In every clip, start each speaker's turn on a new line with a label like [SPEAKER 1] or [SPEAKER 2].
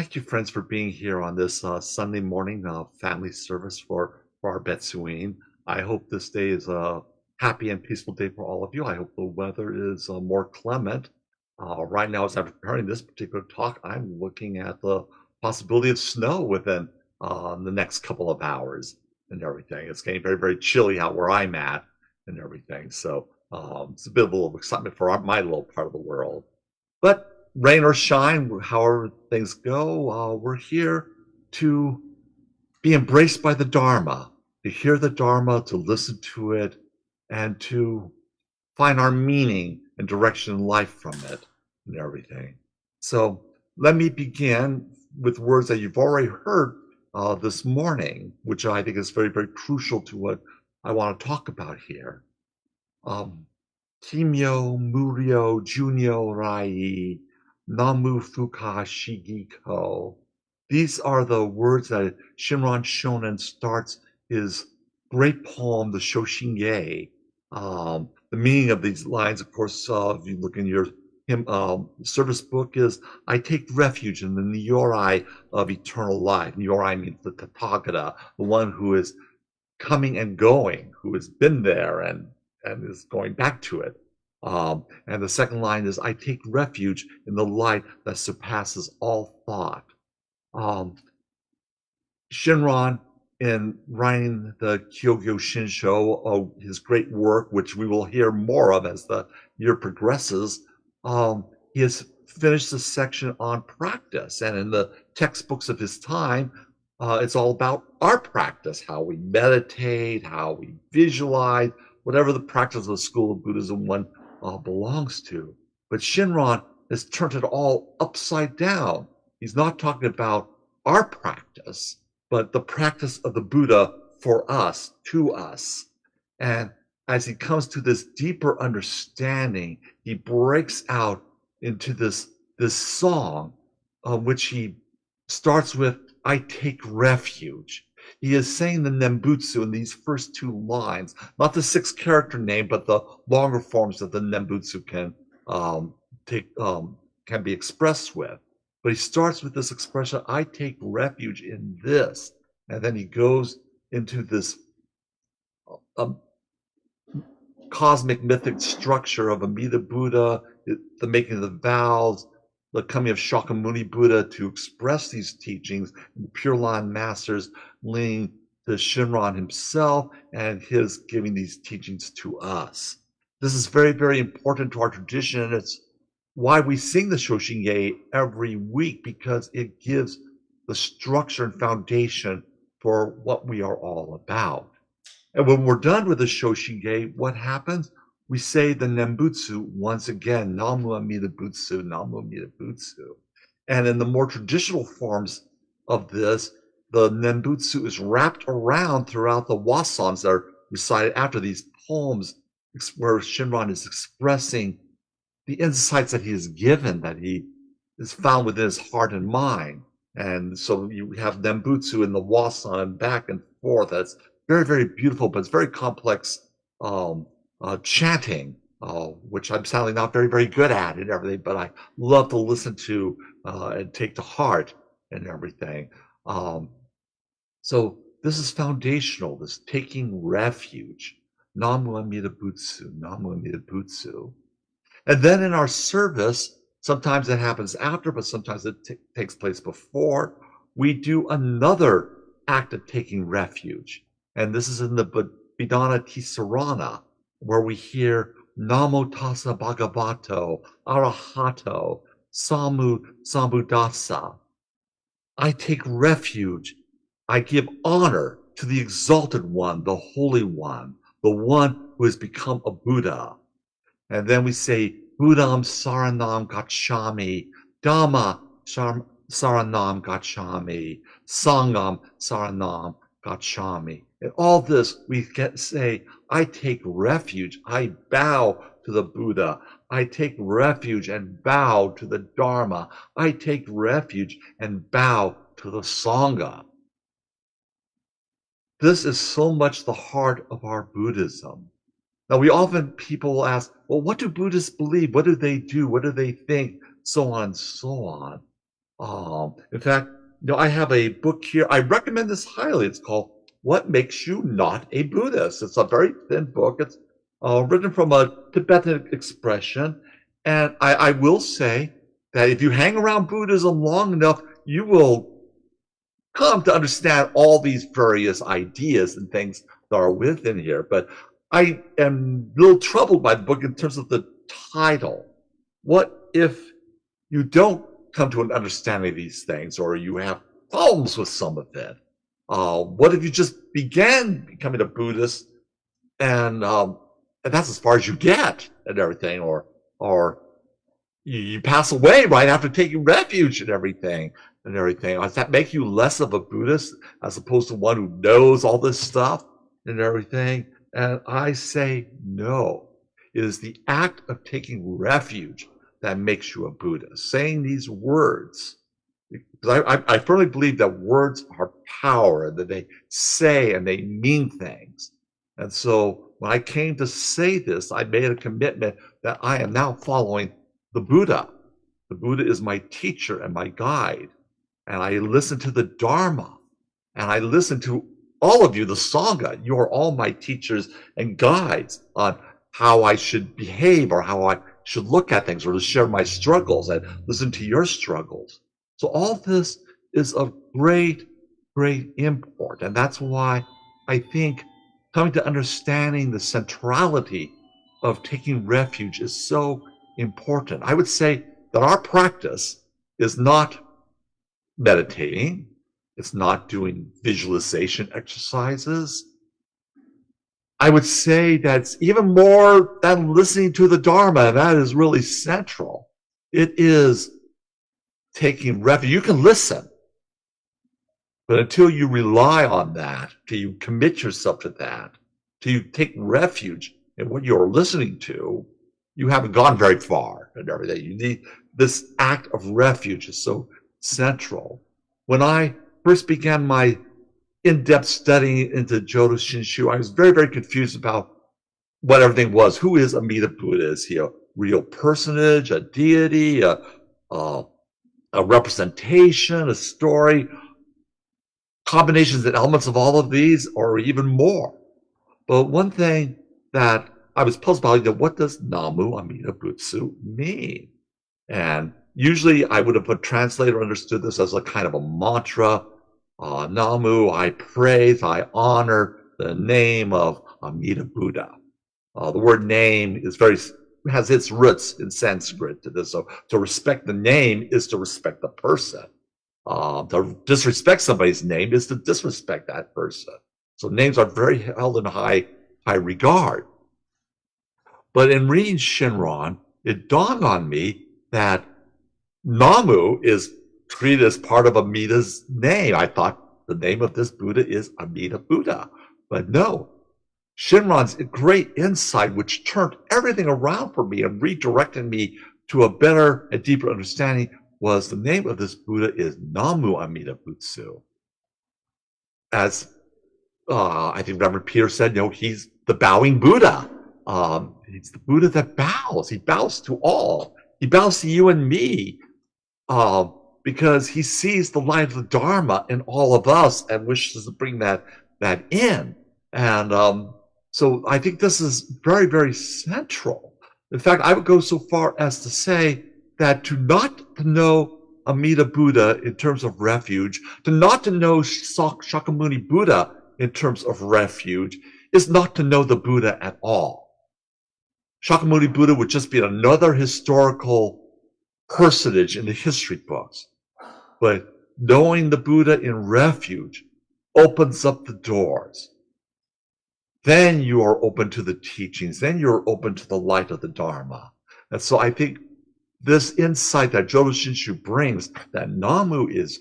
[SPEAKER 1] Thank you, friends, for being here on this Sunday morning family service for our Betsuine. I hope this day is a happy and peaceful day for all of you. I hope the weather is more clement. Right now, as I'm preparing this particular talk, I'm looking at the possibility of snow within the next couple of hours and everything. It's getting very, very chilly out where I'm at and everything. So it's a bit of a little excitement for my little part of the world. But rain or shine, however things go, we're here to be embraced by the Dharma, to hear the Dharma, to listen to it, and to find our meaning and direction in life from it and everything. So let me begin with words that you've already heard this morning, which I think is very, very crucial to what I want to talk about here. Um, Kimyo Muryo Junyo Rai Namu Fuka Shigiko. These are the words that Shinran Shonen starts his great poem, the Shoshinge. The meaning of these lines, of course, if you look in your service book, is I take refuge in the Nyorai of eternal life. Nyorai means the Tathagata, the one who is coming and going, who has been there and is going back to it. And the second line is, I take refuge in the light that surpasses all thought. Shinran, in writing the Kyogyo Shinsho, his great work, which we will hear more of as the year progresses, he has finished a section on practice. And in the textbooks of his time, it's all about our practice, how we meditate, how we visualize, whatever the practice of the school of Buddhism one belongs to. But Shinran has turned it all upside down. He's not talking about our practice, but the practice of the Buddha for us, to us. And as he comes to this deeper understanding, he breaks out into this song, which he starts with, I take refuge. He is saying the Nembutsu in these first two lines, not the 6-character name, but the longer forms that the Nembutsu can be expressed with. But he starts with this expression, I take refuge in this. And then he goes into this cosmic mythic structure of Amida Buddha, the making of the vows, the coming of Shakyamuni Buddha to express these teachings, and the Pure Land Masters leading to Shinran himself and his giving these teachings to us. This is very, very important to our tradition, and it's why we sing the Shoshinge every week, because it gives the structure and foundation for what we are all about. And when we're done with the Shoshinge, what happens? We say the Nembutsu once again, Namu Amida Butsu, Namu Amida Butsu. And in the more traditional forms of this, the Nembutsu is wrapped around throughout the wasans that are recited after these poems, where Shinran is expressing the insights that he has given, that he is found within his heart and mind. And so you have Nembutsu in the wasan back and forth. That's very, very beautiful, but it's very complex chanting, which I'm sadly not very, very good at and everything, but I love to listen to and take to heart and everything. So this is foundational, this taking refuge. Namu Amida Butsu, Namu Amida Butsu. And then in our service, sometimes it happens after, but sometimes it takes place before, we do another act of taking refuge. And this is in the Bidana Tisarana, where we hear Namo Tassa Bhagavato, Arahato, Samu Sambuddhasa. I take refuge. I give honor to the exalted one, the holy one, the one who has become a Buddha. And then we say, Buddham Saranam Gacchami, Dhamma Saranam Gacchami, Sangam Saranam Gacchami. In all this, we can say, I take refuge, I bow to the Buddha, I take refuge and bow to the Dharma, I take refuge and bow to the Sangha. This is so much the heart of our Buddhism. Now, people will ask, well, what do Buddhists believe? What do they do? What do they think? So on and so on. In fact, I have a book here. I recommend this highly. It's called "What Makes You Not a Buddhist." It's a very thin book. It's written from a Tibetan expression, and I will say that if you hang around Buddhism long enough, you will come to understand all these various ideas and things that are within here. But I am a little troubled by the book in terms of the title. What if you don't come to an understanding of these things, or you have problems with some of it? What if you just began becoming a Buddhist and that's as far as you get and everything, or you pass away right after taking refuge and everything. Does that make you less of a Buddhist as opposed to one who knows all this stuff and everything? And I say no. It is the act of taking refuge that makes you a Buddhist. Saying these words, because I firmly believe that words are power, and that they say and they mean things. And so when I came to say this, I made a commitment that I am now following the Buddha. The Buddha is my teacher and my guide. And I listen to the Dharma. And I listen to all of you, the Sangha. You are all my teachers and guides on how I should behave or how I should look at things, or to share my struggles and listen to your struggles. So all this is of great, great import. And that's why I think coming to understanding the centrality of taking refuge is so important. I would say that our practice is not meditating, it's not doing visualization exercises. I would say that's even more than listening to the Dharma. That is really central. It is taking refuge. You can listen, but until you rely on that, till you commit yourself to that, till you take refuge in what you're listening to, you haven't gone very far and everything. You need this act of refuge is so central. When I first began my in-depth study into Jodo Shinshu, I was very, very confused about what everything was. Who is Amida Buddha? Is he a real personage, a deity, a representation, a story, combinations and elements of all of these, or even more? But one thing that I was puzzled about, what does Namu Amida Butsu mean? And usually I would have a translator understood this as a kind of a mantra. Namu, I praise, I honor the name of Amida Buddha. The word name has its roots in Sanskrit to this. So to respect the name is to respect the person. To disrespect somebody's name is to disrespect that person. So names are very held in high regard. But in reading Shinran, it dawned on me that Namu is treated as part of Amida's name. I thought the name of this Buddha is Amida Buddha. But no, Shinran's great insight, which turned everything around for me and redirected me to a better and deeper understanding, was the name of this Buddha is Namu Amida Butsu. As I think Reverend Peter said, he's the bowing Buddha. He's the Buddha that bows. He bows to all. He bows to you and me because he sees the light of the Dharma in all of us and wishes to bring that in. And so I think this is very, very central. In fact, I would go so far as to say that to not to know Amida Buddha in terms of refuge, to not to know Shakyamuni Buddha in terms of refuge, is not to know the Buddha at all. Shakyamuni Buddha would just be another historical personage in the history books. But knowing the Buddha in refuge opens up the doors. Then you are open to the teachings. Then you're open to the light of the Dharma. And so I think this insight that Jodo Shinshu brings, that Namu is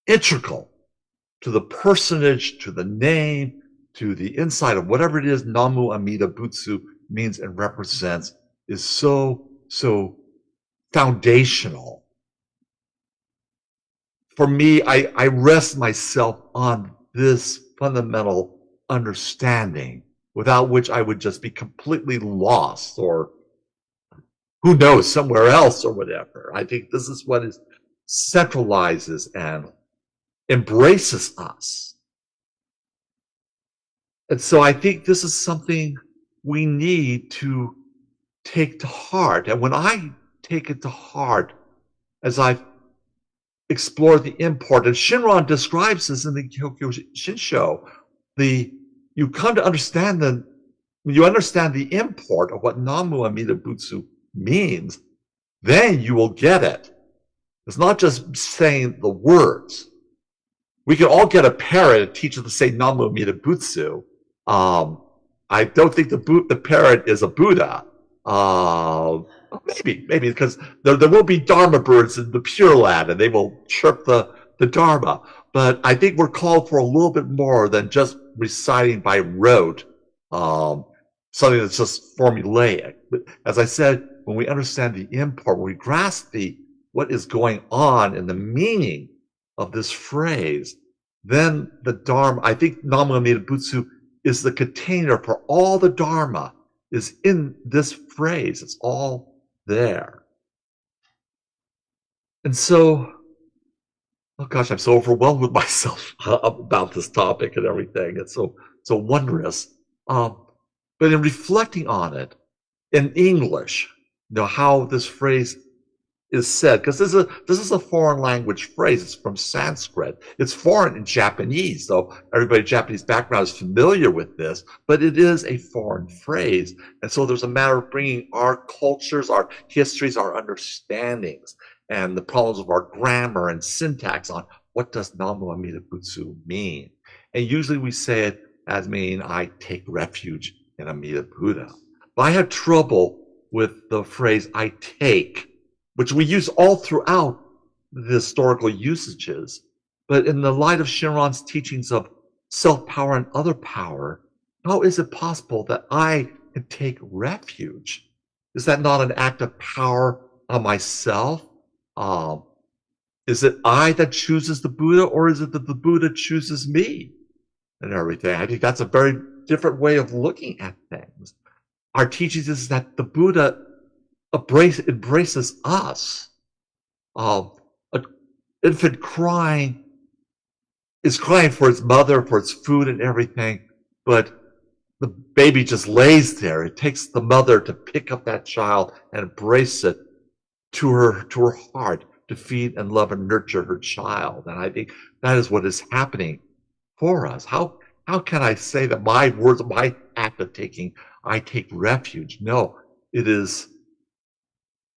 [SPEAKER 1] integral to the personage, to the name, to the insight of whatever it is Namu Amida Butsu means and represents, is so, so foundational. For me, I rest myself on this fundamental understanding, without which I would just be completely lost, or who knows, somewhere else or whatever. I think this is what is centralizes and embraces us. And so I think this is something we need to take to heart. And when I take it to heart, as I explore the import, and Shinran describes this in the Kyokyo Shinsho, you come to understand when you understand the import of what Namu Amida Butsu means, then you will get it. It's not just saying the words. We can all get a parrot and teach it to say Namu Amida Butsu. I don't think the parrot is a Buddha. Maybe because there will be Dharma birds in the Pure Land and they will chirp the Dharma. But I think we're called for a little bit more than just reciting by rote, something that's just formulaic. But as I said, when we understand the import, when we grasp what is going on in the meaning of this phrase, then the Dharma, I think Namu Amida Butsu is the container for all the Dharma is in this phrase. It's all there. And so, oh gosh, I'm so overwhelmed with myself about this topic and everything. It's so wondrous. But in reflecting on it in English, how this phrase is said, because this is a foreign language phrase. It's from Sanskrit. It's foreign in Japanese, so everybody with Japanese background is familiar with this, but it is a foreign phrase. And so there's a matter of bringing our cultures, our histories, our understandings, and the problems of our grammar and syntax on what does Namu Amida Butsu mean. And usually we say it as meaning I take refuge in Amida Buddha. But I have trouble with the phrase I take, which we use all throughout the historical usages. But in the light of Shinran's teachings of self-power and other power, how is it possible that I can take refuge? Is that not an act of power on myself? Is it I that chooses the Buddha, or is it that the Buddha chooses me and everything? I think that's a very different way of looking at things. Our teachings is that the Buddha embraces us. An infant is crying for its mother, for its food and everything, but the baby just lays there. It takes the mother to pick up that child and embrace it to her heart, to feed and love and nurture her child. And I think that is what is happening for us. How can I say that my words, my act of I take refuge? No, it is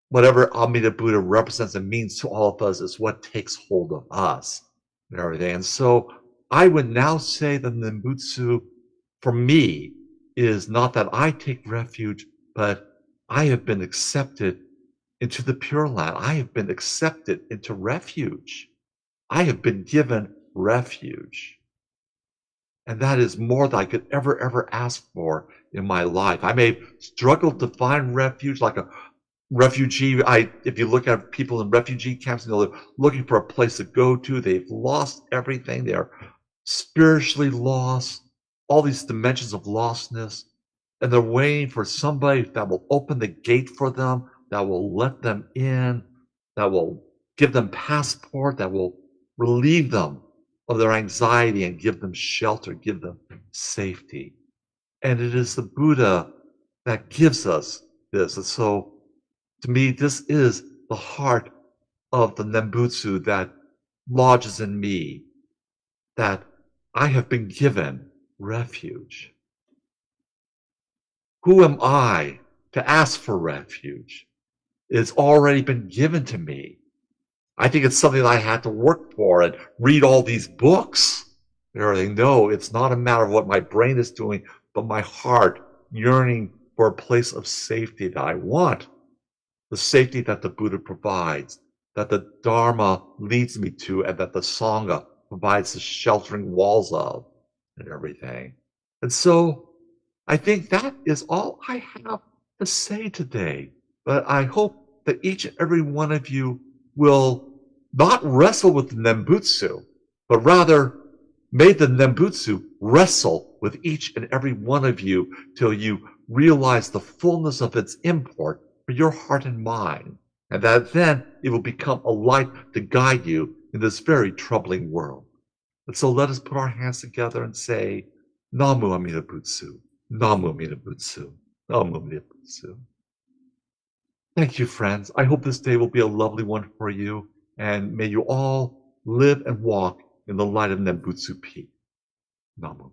[SPEAKER 1] whatever Amida Buddha represents and means to all of us is what takes hold of us and everything. And so I would now say that Nembutsu, for me, is not that I take refuge, but I have been accepted into the Pure Land. I have been accepted into refuge. I have been given refuge. And that is more than I could ever ask for in my life. I may struggle to find refuge like a refugee. If you look at people in refugee camps, they're looking for a place to go to. They've lost everything. They're spiritually lost, all these dimensions of lostness. And they're waiting for somebody that will open the gate for them, that will let them in, that will give them passport, that will relieve them of their anxiety and give them shelter, give them safety. And it is the Buddha that gives us this. And so, to me, this is the heart of the Nembutsu that lodges in me, that I have been given refuge. Who am I to ask for refuge? It's already been given to me. I think it's something that I had to work for and read all these books and everything. No, it's not a matter of what my brain is doing, but my heart yearning for a place of safety that I want. The safety that the Buddha provides, that the Dharma leads me to, and that the Sangha provides the sheltering walls of, and everything. And so I think that is all I have to say today. But I hope that each and every one of you will not wrestle with the Nembutsu, but rather may the Nembutsu wrestle with each and every one of you till you realize the fullness of its import for your heart and mind. and that then it will become a light to guide you in this very troubling world. And so let us put our hands together and say, Namu Amida Butsu, Namu Amida Butsu, Namu Amida Butsu. Thank you, friends. I hope this day will be a lovely one for you, and may you all live and walk in the light of Nembutsu Peak. Namu.